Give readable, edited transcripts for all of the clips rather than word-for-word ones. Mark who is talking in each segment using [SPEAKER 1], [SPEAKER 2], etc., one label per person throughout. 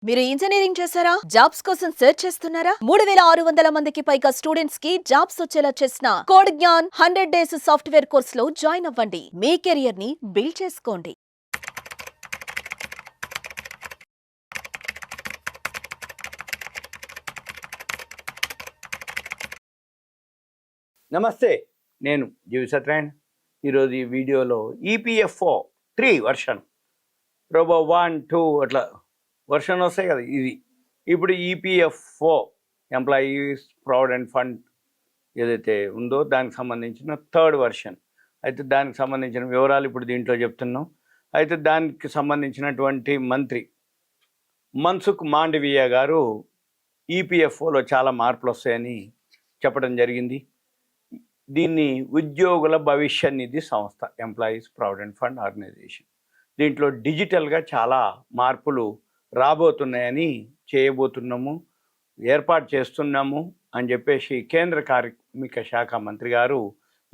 [SPEAKER 1] మీరు ఇంజనీరింగ్ చేశారా? జాబ్స్ కోసం సెర్చ్ చేస్తున్నారా? 3600 మందికి పైగా స్టూడెంట్స్ కి జాబ్స్ వచ్చేలా చేసిన code Gyan 100 days software course లో జాయిన్ అవ్వండి. మీ కెరియర్ ని బిల్డ్ చేసుకోండి.
[SPEAKER 2] నమస్తే, నేను జీవి సత్యనారాయణ. ఈరోజు ఈ వీడియోలో ఈపీఎఫ్ఓ 3 వర్షన్, రోబో 1, 2 అట్లా వర్షన్ వస్తాయి కదా. ఇది ఇప్పుడు ఈపీఎఫ్ఓ ఎంప్లాయీస్ ప్రావిడెంట్ ఫండ్ ఏదైతే ఉందో దానికి సంబంధించిన 3rd వర్షన్. అయితే దానికి సంబంధించిన వివరాలు ఇప్పుడు దీంట్లో చెప్తున్నాం. అయితే దానికి సంబంధించినటువంటి మంత్రి మన్సుఖ్ మాండవీయ గారు ఈపీఎఫ్ఓలో చాలా మార్పులు వస్తాయని చెప్పడం జరిగింది. దీన్ని ఉద్యోగుల భవిష్య నిధి సంస్థ, ఎంప్లాయీస్ ప్రావిడెంట్ ఫండ్ ఆర్గనైజేషన్, దీంట్లో డిజిటల్గా చాలా మార్పులు రాబోతున్నాయని చేయబోతున్నాము, ఏర్పాటు చేస్తున్నాము అని చెప్పేసి కేంద్ర కార్మిక శాఖ మంత్రి గారు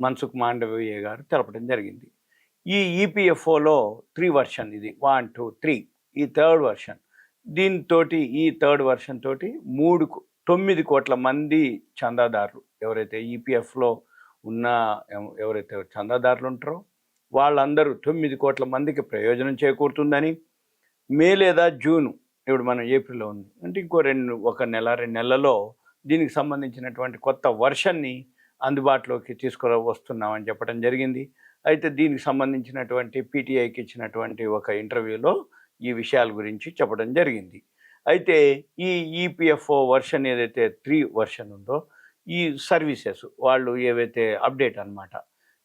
[SPEAKER 2] మన్సుఖ్ మాండవీయ గారు తెలపడం జరిగింది. ఈ ఈపీఎఫ్ఓలో 3 వర్షన్, ఇది 1, 2, 3, ఈ 3rd వర్షన్. దీంతో ఈ 3rd వర్షన్ తోటి 9 కోట్ల మంది చందాదారులు, ఎవరైతే ఈపీఎఫ్లో ఉన్న ఎవరైతే చందాదారులు ఉంటారో వాళ్ళందరూ 9 కోట్ల మందికి ప్రయోజనం చేకూరుతుందని, మే లేదా జూను, ఇప్పుడు మనం ఏప్రిల్లో ఉంది అంటే ఇంకో 1 నెల 2 నెలల్లో దీనికి సంబంధించినటువంటి కొత్త వర్షన్ని అందుబాటులోకి తీసుకువస్తున్నామని చెప్పడం జరిగింది. అయితే దీనికి సంబంధించినటువంటి పీటీఐకి ఇచ్చినటువంటి ఒక ఇంటర్వ్యూలో ఈ విషయాల గురించి చెప్పడం జరిగింది. అయితే ఈ ఈపీఎఫ్ఓ వర్షన్ ఏదైతే 3 వర్షన్ ఉందో, ఈ సర్వీసెస్ వాళ్ళు ఏవైతే అప్డేట్ అనమాట,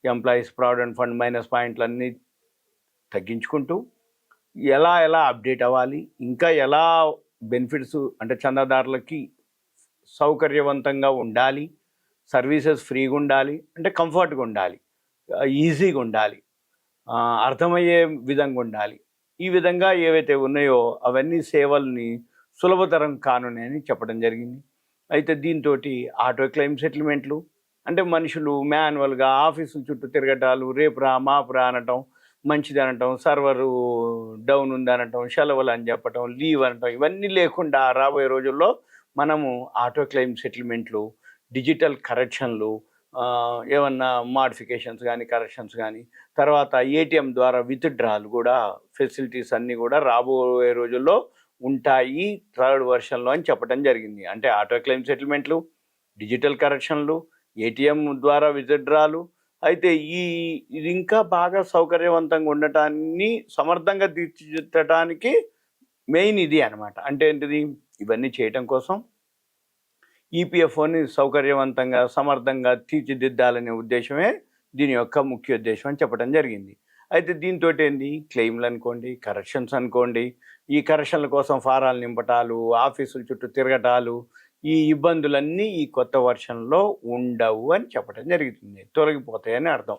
[SPEAKER 2] ఎంప్లాయీస్ ప్రావిడెంట్ ఫండ్ మైనస్ పాయింట్లన్నీ తగ్గించుకుంటూ ఎలా అప్డేట్ అవ్వాలి, ఇంకా ఎలా బెనిఫిట్స్ అంటే చందాదారులకి సౌకర్యవంతంగా ఉండాలి, సర్వీసెస్ ఫ్రీగా ఉండాలి, అంటే కంఫర్ట్గా ఉండాలి, ఈజీగా ఉండాలి, అర్థమయ్యే విధంగా ఉండాలి, ఈ విధంగా ఏవైతే ఉన్నాయో అవన్నీ సేవల్ని సులభతరం కానున్నాయని చెప్పడం జరిగింది. అయితే దీంతో ఆటో క్లెయిమ్ సెటిల్మెంట్లు, అంటే మనుషులు మాన్యువల్గా ఆఫీసుల చుట్టూ తిరగటాలు, రేపు రా మాపు రా అనటం, మంచిది అనటం, సర్వరు డౌన్ ఉంది అనటం, సెలవులు అని చెప్పటం, లీవ్ అనటం, ఇవన్నీ లేకుండా రాబోయే రోజుల్లో మనము ఆటో క్లెయిమ్ సెటిల్మెంట్లు, డిజిటల్ కరెక్షన్లు, ఏమన్నా మాడిఫికేషన్స్ కానీ కరెక్షన్స్ కానీ, తర్వాత ఏటీఎం ద్వారా విత్డ్రాలు కూడా ఫెసిలిటీస్ అన్నీ కూడా రాబోయే రోజుల్లో ఉంటాయి 3rd వర్షన్లో అని చెప్పడం జరిగింది. అంటే ఆటో క్లెయిమ్ సెటిల్మెంట్లు, డిజిటల్ కరెక్షన్లు, ఏటీఎం ద్వారా విత్డ్రాలు. అయితే ఇది ఇంకా బాగా సౌకర్యవంతంగా ఉండటాన్ని సమర్థంగా తీర్చిదిద్దటానికి మెయిన్ ఇది అనమాట. అంటే ఏంటిది, ఇవన్నీ చేయటం కోసం ఈపీఎఫ్ఓని సౌకర్యవంతంగా సమర్థంగా తీర్చిదిద్దాలనే ఉద్దేశమే దీని యొక్క ముఖ్య ఉద్దేశం అని చెప్పడం జరిగింది. అయితే దీంతో ఏంది, క్లెయిమ్లు అనుకోండి, కరెక్షన్స్ అనుకోండి, ఈ కరెక్షన్ల కోసం ఫారాలు నింపటాలు, ఆఫీసుల చుట్టూ తిరగటాలు, ఈ ఇబ్బందులన్నీ ఈ కొత్త వర్షన్లో ఉండవు అని చెప్పడం జరుగుతుంది, తొలగిపోతాయని అర్థం.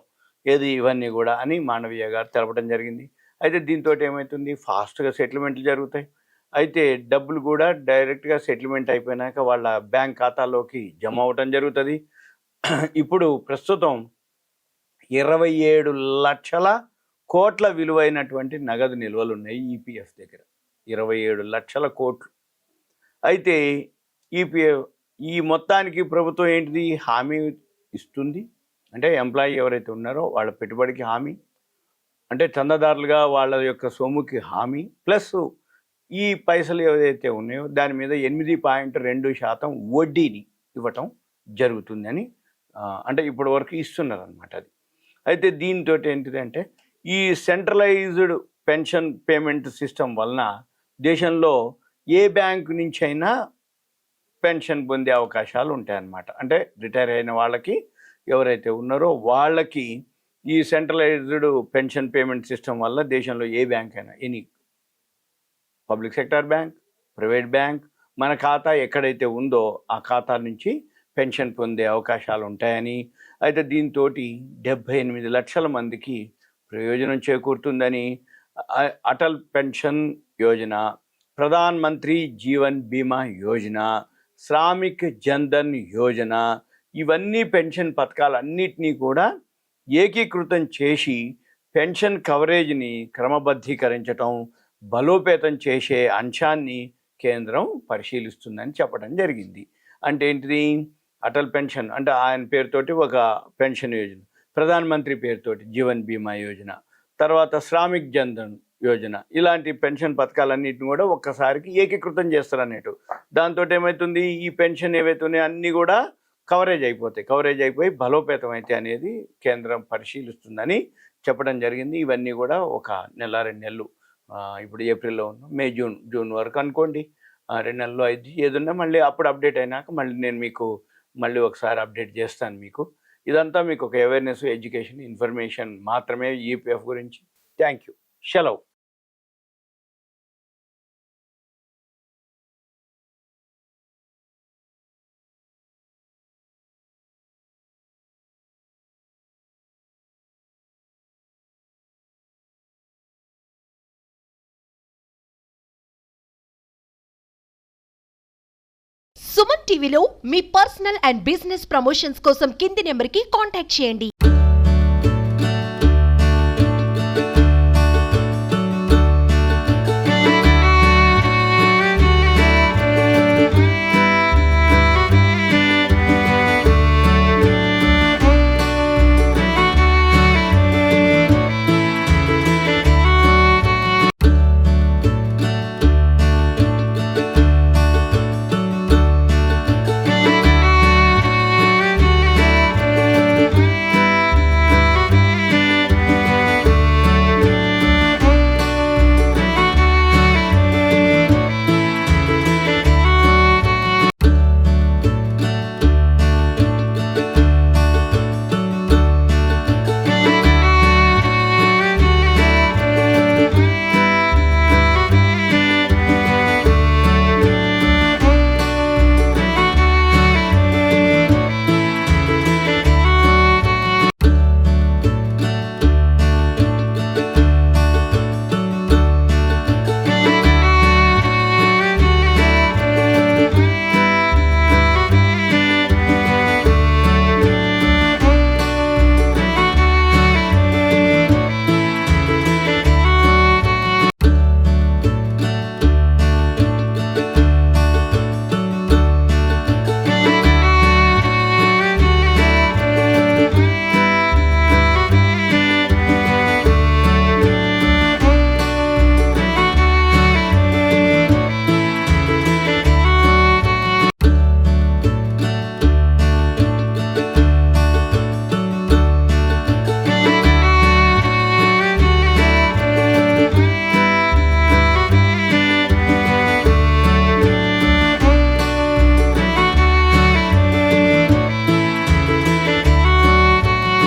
[SPEAKER 2] ఇవన్నీ కూడా అని మాండవీయ గారు తెలపడం జరిగింది. అయితే దీంతో ఏమవుతుంది, ఫాస్ట్గా సెటిల్మెంట్లు జరుగుతాయి. అయితే డబ్బులు కూడా డైరెక్ట్గా సెటిల్మెంట్ అయిపోయినాక వాళ్ళ బ్యాంక్ ఖాతాలోకి జమ అవ్వటం జరుగుతుంది. ఇప్పుడు ప్రస్తుతం 27 లక్షల కోట్ల విలువైనటువంటి నగదు నిల్వలు ఉన్నాయి ఈపీఎఫ్ దగ్గర, 27 లక్షల కోట్లు. అయితే ఈ మొత్తానికి ప్రభుత్వం ఏంటిది, హామీ ఇస్తుంది. అంటే ఎంప్లాయీ ఎవరైతే ఉన్నారో వాళ్ళ పెట్టుబడికి హామీ, అంటే చందాదారులుగా వాళ్ళ యొక్క సొమ్ముకి హామీ, ప్లస్ ఈ పైసలు ఏవైతే ఉన్నాయో దాని మీద 8.2% వడ్డీని ఇవ్వటం జరుగుతుందని, అంటే ఇప్పటి వరకు ఇస్తున్నారనమాట అది. అయితే దీంతో ఏంటిదంటే, ఈ సెంట్రలైజ్డ్ పెన్షన్ పేమెంట్ సిస్టమ్ వలన దేశంలో ఏ బ్యాంకు నుంచి అయినా పెన్షన్ పొందే అవకాశాలు ఉంటాయన్నమాట. అంటే రిటైర్ అయిన వాళ్ళకి ఎవరైతే ఉన్నారో వాళ్ళకి ఈ సెంట్రలైజ్డ్ పెన్షన్ పేమెంట్ సిస్టమ్ వల్ల దేశంలో ఏ బ్యాంక్ అయినా, any public sector bank, private bank, మన ఖాతా ఎక్కడైతే ఉందో ఆ ఖాతా నుంచి పెన్షన్ పొందే అవకాశాలు ఉంటాయని, అయితే దీంతో 78 లక్షల మందికి ప్రయోజనం చేకూరుతుందని, అటల్ పెన్షన్ యోజన, ప్రధాన్ మంత్రి జీవన్ బీమా యోజన, శ్రామిక్ జన్ధన్ యోజన, ఇవన్నీ పెన్షన్ పథకాలన్నిటినీ కూడా ఏకీకృతం చేసి పెన్షన్ కవరేజ్ని క్రమబద్ధీకరించటం, బలోపేతం చేసే అంశాన్ని కేంద్రం పరిశీలిస్తుందని చెప్పడం జరిగింది. అంటే ఏంటిది, అటల్ పెన్షన్ అంటే ఆయన పేరుతోటి ఒక పెన్షన్ యోజన, ప్రధాన మంత్రి పేరుతోటి జీవన్ బీమా యోజన, తర్వాత శ్రామిక్ జన్ధన్ యోజన, ఇలాంటి పెన్షన్ పథకాలన్నింటిని కూడా ఒక్కసారికి ఏకీకృతం చేస్తారు అన్నట్టు. దాంతో ఏమవుతుంది, ఈ పెన్షన్ ఏవైతే ఉన్నాయో అన్నీ కూడా కవరేజ్ అయిపోయి బలోపేతం అయితే అనేది కేంద్రం పరిశీలిస్తుందని చెప్పడం జరిగింది. ఇవన్నీ కూడా ఒక నెల 2 నెలలు, ఇప్పుడు ఏప్రిల్లో ఉన్నాం, మే జూన్ వరకు అనుకోండి, 2 నెలల్లో అయితే ఏదన్నా మళ్ళీ అప్పుడు అప్డేట్ అయినాక మళ్ళీ నేను మీకు మళ్ళీ ఒకసారి అప్డేట్ చేస్తాను మీకు. ఇదంతా మీకు ఒక అవేర్నెస్, ఎడ్యుకేషన్, ఇన్ఫర్మేషన్ మాత్రమే ఈపీఎఫ్ గురించి. Thank you. సెలవు.
[SPEAKER 3] సుమన్ టీవీలో మీ పర్సనల్ అండ్ బిజినెస్ ప్రమోషన్స్ కోసం కింది నెంబర్కి కాంటాక్ట్ చేయండి.